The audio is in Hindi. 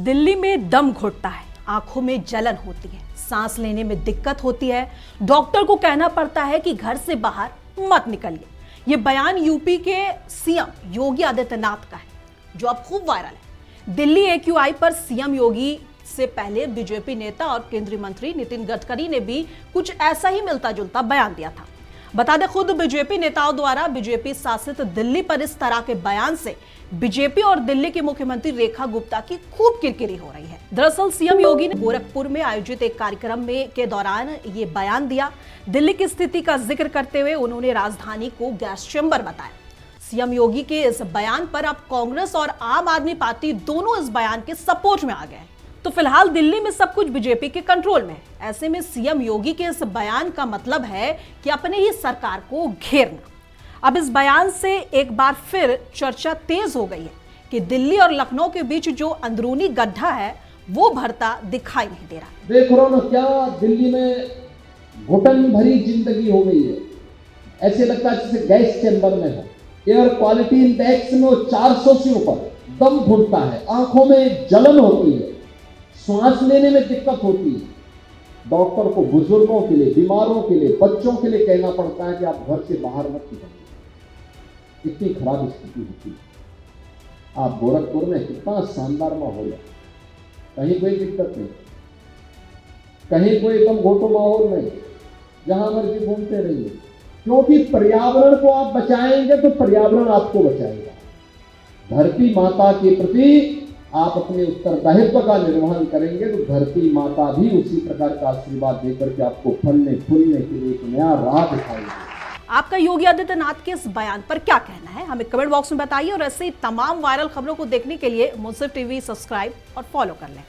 दिल्ली में दम घुटता है, आंखों में जलन होती है, सांस लेने में दिक्कत होती है, डॉक्टर को कहना पड़ता है कि घर से बाहर मत निकलिए। ये बयान यूपी के सीएम योगी आदित्यनाथ का है, जो अब खूब वायरल है। दिल्ली एक्यूआई पर सीएम योगी से पहले बीजेपी नेता और केंद्रीय मंत्री नितिन गडकरी ने भी कुछ ऐसा ही मिलता जुलता बयान दिया था। बता दें, खुद बीजेपी नेताओं द्वारा बीजेपी शासित दिल्ली पर इस तरह के बयान से बीजेपी और दिल्ली की मुख्यमंत्री रेखा गुप्ता की खूब किरकिरी हो रही है। दरअसल सीएम योगी ने गोरखपुर में आयोजित एक कार्यक्रम के दौरान ये बयान दिया। दिल्ली की स्थिति का जिक्र करते हुए उन्होंने राजधानी को गैस चेंबर बताया। सीएम योगी के इस बयान पर अब कांग्रेस और आम आदमी पार्टी दोनों इस बयान के सपोर्ट में आ गए हैं। तो फिलहाल दिल्ली में सब कुछ बीजेपी के कंट्रोल में है। ऐसे में सीएम योगी के इस बयान का मतलब है कि अपने ही सरकार को घेरना। अब इस बयान से एक बार फिर चर्चा तेज हो गई है कि दिल्ली और लखनऊ के बीच जो अंदरूनी गड्ढा है वो भरता दिखाई नहीं दे रहा। देख रहे हो ना, क्या दिल्ली में घुटन भरी जिंदगी हो गई है। ऐसे लगता है जैसे गैस चैम्बर में है। एयर क्वालिटी इंडेक्स में 400 से ऊपर दम घुटता है, आंखों में जलन होती है, सांस लेने में दिक्कत होती है। डॉक्टर को बुजुर्गों के लिए, बीमारों के लिए, बच्चों के लिए कहना पड़ता है कि आप घर से बाहर मत निकलिए। इतनी खराब स्थिति होती है। आप गोरखपुर में कितना शानदार माहौल है, कहीं कोई दिक्कत नहीं, कहीं कोई एकदम घोटो माहौल नहीं, जहां मर्जी घूमते रहिए, क्योंकि पर्यावरण को आप बचाएंगे तो पर्यावरण आपको बचाएगा। धरती माता के प्रति आप अपने उत्तरदायित्व का निर्वहन करेंगे तो धरती माता भी उसी प्रकार का आशीर्वाद देकर के आपको फलने फूलने के लिए एक नया राह दिखाएगी। आपका योगी आदित्यनाथ के इस बयान पर क्या कहना है, हमें कमेंट बॉक्स में बताइए। और ऐसे ही तमाम वायरल खबरों को देखने के लिए मुंसिफ टीवी सब्सक्राइब और फॉलो कर लें।